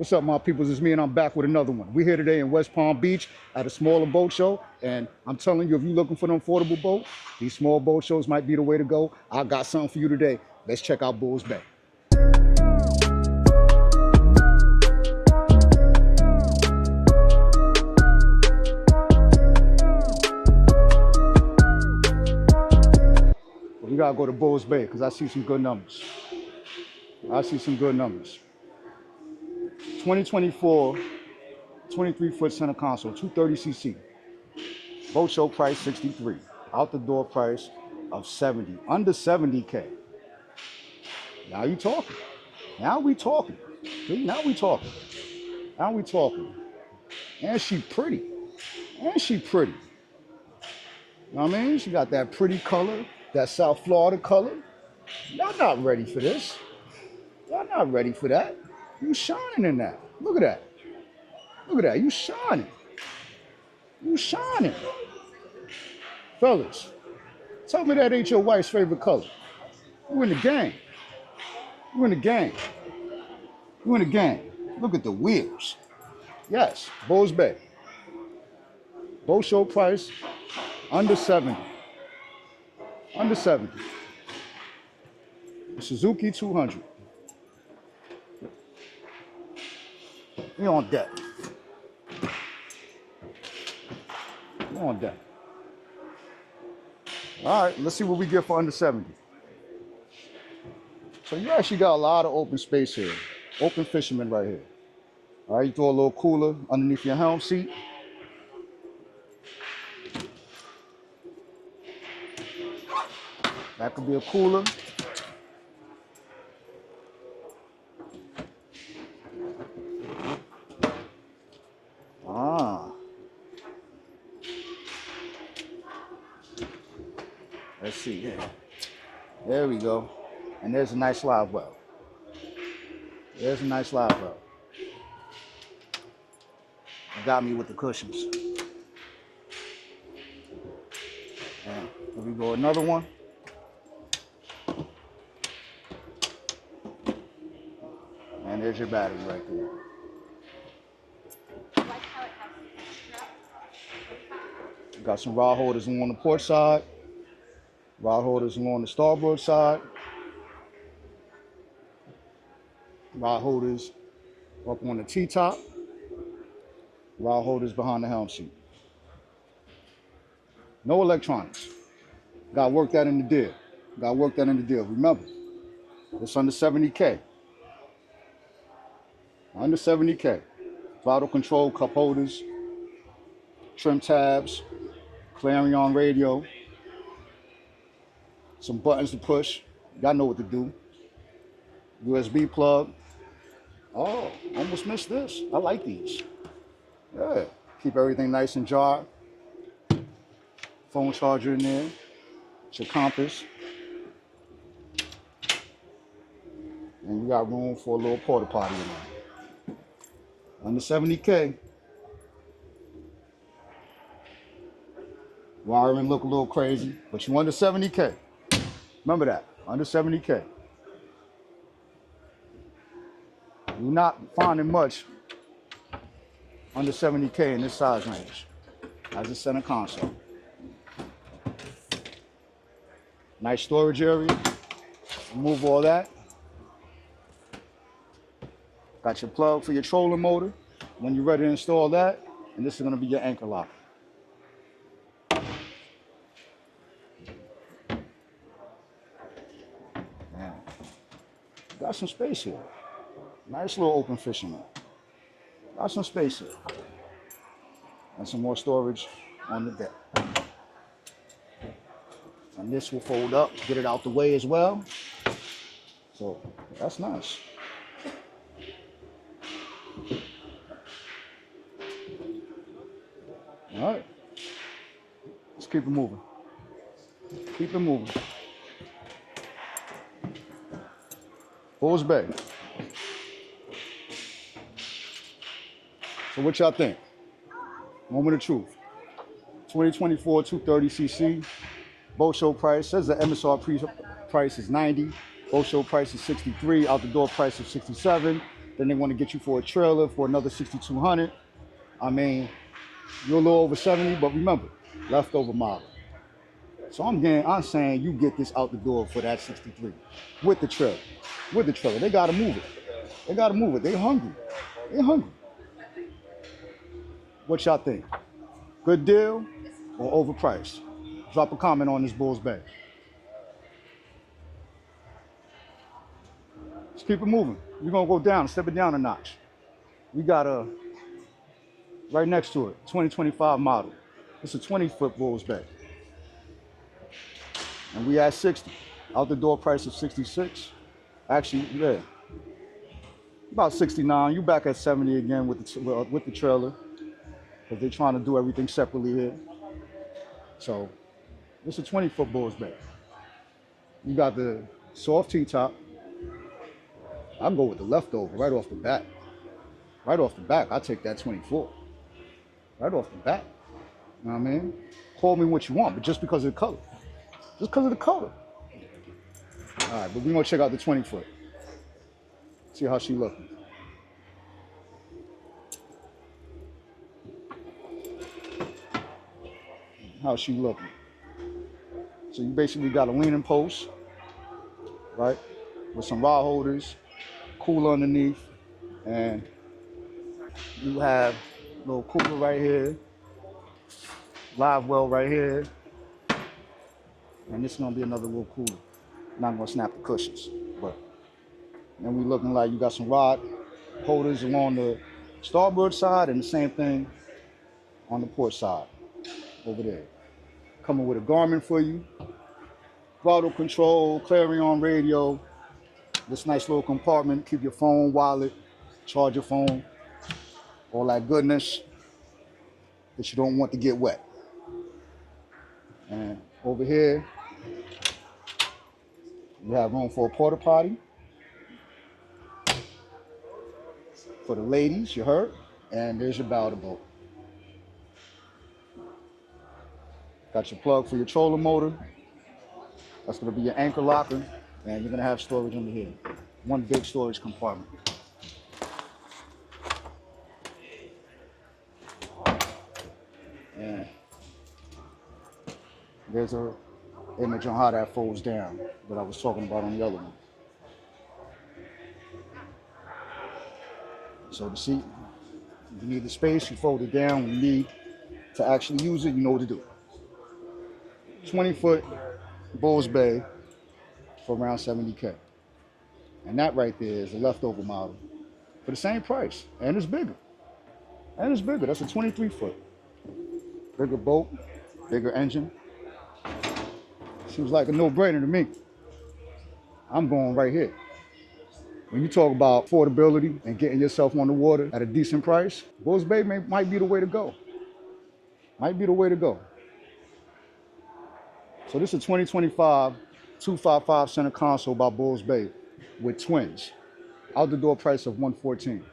What's up, my peoples? It's me, and I'm back with another one. We're here today in West Palm Beach at a smaller boat show, and I'm telling you, if you're looking for an affordable boat, these small boat shows might be the way to go. I got something for you today. Let's check out Bulls Bay. We gotta go to Bulls Bay because I see some good numbers. 2024 23-foot center console, 230cc. Boat show price 63. Out the door price of 70. Under 70K. Now you talking. Now we talking. See, now we talking. And she pretty. You know what I mean? She got that pretty color, that South Florida color. Y'all not ready for this. Y'all not ready for that. You shining in that. Look at that. You shining. Fellas, tell me that ain't your wife's favorite color. You in the game. Look at the wheels. Yes, Bulls Bay. Boat show price under 70. Suzuki 200. We on deck. All right, let's see what we get for under 70. So you actually got a lot of open space here. Open fisherman right here. All right, you throw a little cooler underneath your helm seat. That could be a cooler. Let's see here. There we go. And there's a nice live well. Got me with the cushions. And here we go, another one. And there's your battery right there. Got some rod holders on the port side. Rod holders along the starboard side. Rod holders up on the T-top. Rod holders behind the helm seat. No electronics. Got to work that in the deal. Remember, it's under 70K. Throttle control, cup holders, trim tabs, Clarion radio. Some buttons to push. Y'all know what to do. USB plug. Oh, almost missed this. I like these. Yeah. Keep everything nice and dry. Phone charger in there. It's your compass. And you got room for a little porta potty in there. Under 70K. Wiring look a little crazy, but you under 70K. Remember that, under 70K. You're not finding much under 70K in this size range as a center console. Nice storage area. Remove all that. Got your plug for your trolling motor when you're ready to install that. And this is going to be your anchor lock. Got some space here. Nice little open fisherman. Got some space here. And some more storage on the deck. And this will fold up, get it out the way as well. So that's nice. All right. Let's keep it moving. Bulls Bay. So what y'all think? Moment of truth. 2024 230cc. Boat show price says the MSRP price is 90. Boat show price is 63. Out the door price is 67. Then they want to get you for a trailer for another 6,200. I mean, you're a little over 70, but remember, leftover model. So I'm saying you get this out the door for that 63 with the trailer. With the trailer. They gotta move it. They gotta move it. They hungry. They hungry. What y'all think? Good deal or overpriced? Drop a comment on this Bulls bag. Let's keep it moving. We're gonna go down, step it down a notch. We got a right next to it, 2025 model. It's a 20-foot Bulls bag. And we at 60. Out the door price of 66. Actually, yeah. About 69. You back at 70 again with the trailer. Because they're trying to do everything separately here. So it's a 20-foot Bulls bag. You got the soft T-top. I'll go with the leftover right off the bat. Right off the back, I'll take that 24. Right off the bat. You know what I mean? Call me what you want, but just because of the color. Just because of the color. All right, but we're going to check out the 20-foot. See how she looking. How she looking. So you basically got a leaning post, right? With some rod holders, cooler underneath, and you have a little cooler right here, live well right here, and this is gonna be another little cooler. Not gonna snap the cushions, but then we looking like you got some rod holders along the starboard side and the same thing on the port side over there. Coming with a Garmin for you, throttle control, Clarion radio, this nice little compartment, keep your phone, wallet, charge your phone, all that goodness that you don't want to get wet. And over here, you have room for a porta potty. For the ladies, you heard? And there's your bow boat. Got your plug for your trolling motor. That's gonna be your anchor locker. And you're gonna have storage under here. One big storage compartment. And there's an image on how that folds down that I was talking about on the other one. So the seat, if you need the space, you fold it down. When you need to actually use it, you know what to do. 20-foot Bulls Bay for around 70K. And that right there is a leftover model for the same price. And it's bigger. And it's bigger. That's a 23-foot. Bigger boat, bigger engine. Seems like a no-brainer to me. I'm going right here. When you talk about affordability and getting yourself on the water at a decent price, Bulls Bay might be the way to go. Might be the way to go. So this is a 2025 255 center console by Bulls Bay with twins. Out the door price of $114.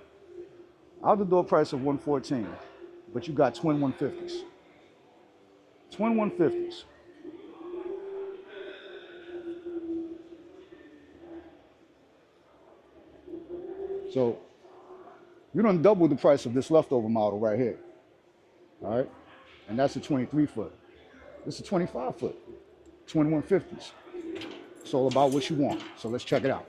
Out the door price of $114, but you got twin 150s. Twin 150s. So you done double the price of this leftover model right here. All right? And that's a 23-foot. This is a 25-foot. Twin 150s. It's all about what you want. So let's check it out.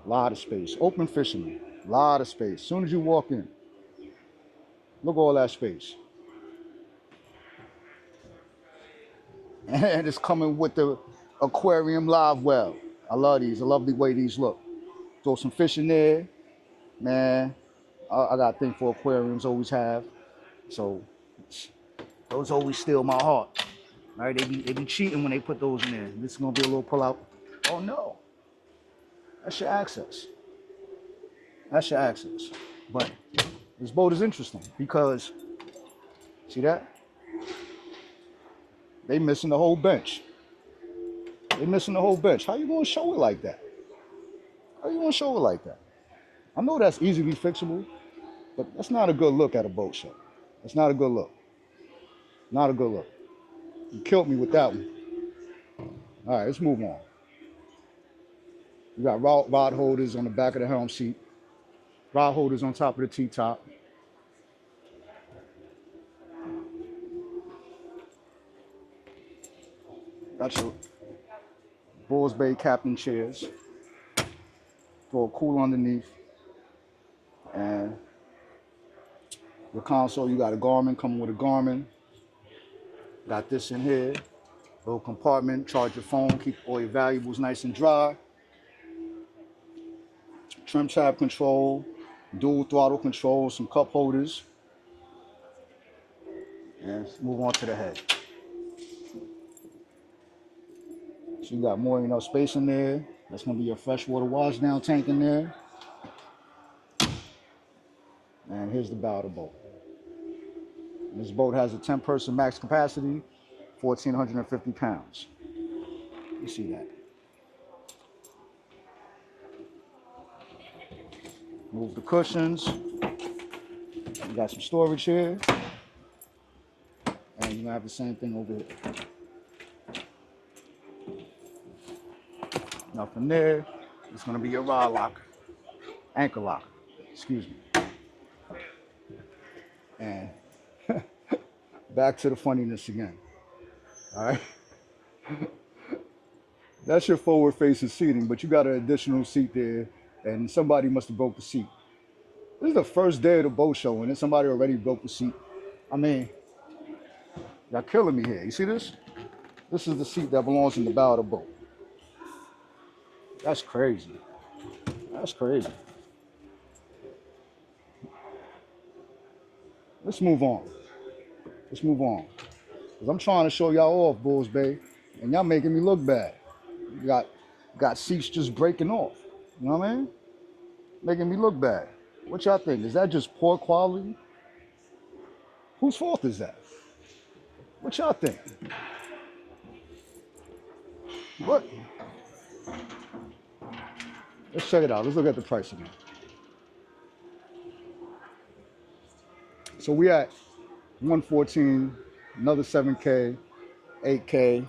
A lot of space. Open fisherman. A lot of space. As soon as you walk in, look at all that space. And it's coming with the aquarium live well. I love these. I love the way these look. Throw some fish in there. Man, I got a thing for aquariums, always have. So those always steal my heart. All right, they be cheating when they put those in there. This is gonna be a little pull out. Oh no. That's your access. That's your access. But this boat is interesting because, see that? They missing the whole bench. They missing the whole bench. How you gonna show it like that? How you gonna show it like that? I know that's easily fixable, but that's not a good look at a boat show. That's not a good look. Not a good look. You killed me with that one. All right, let's move on. You got rod holders on the back of the helm seat, rod holders on top of the T-top. Got your Bulls Bay captain chairs. Throw a cool underneath. And your console, you got a Garmin coming with a Garmin. Got this in here. Little compartment, charge your phone, keep all your valuables nice and dry. Trim tab control, dual throttle control, some cup holders. And let's move on to the head. So you got more, space in there. That's gonna be your freshwater wash down tank in there. And here's the bow of the boat. This boat has a 10-person max capacity, 1,450 pounds. You see that. Move the cushions. You got some storage here. And you're gonna have the same thing over here. Nothing there. It's gonna be your rod locker, anchor locker, excuse me. And back to the funniness again. All right. That's your forward facing seating, but you got an additional seat there, and somebody must have broke the seat. This is the first day of the boat show, and then somebody already broke the seat. I mean, y'all killing me here. You see this? This is the seat that belongs in the bow of the boat. That's crazy. That's crazy. Let's move on. Let's move on. Because I'm trying to show y'all off, Bulls Bay, and y'all making me look bad. You got seats just breaking off. You know what I mean? Making me look bad. What y'all think? Is that just poor quality? Whose fault is that? What y'all think? What? Let's check it out. Let's look at the price again. So we at 114, another 7K, 8K,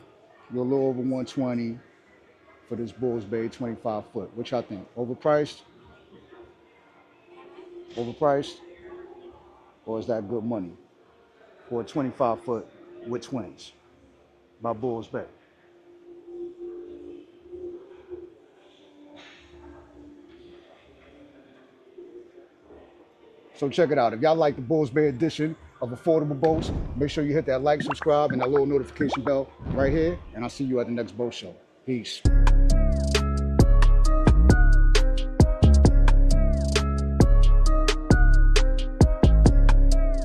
you're a little over 120 for this Bulls Bay 25 foot. What y'all think? Overpriced? Overpriced? Or is that good money for a 25 foot with twins by Bulls Bay? So check it out. If y'all like the Bulls Bay edition of Affordable Boats, make sure you hit that like, subscribe, and that little notification bell right here. And I'll see you at the next boat show. Peace.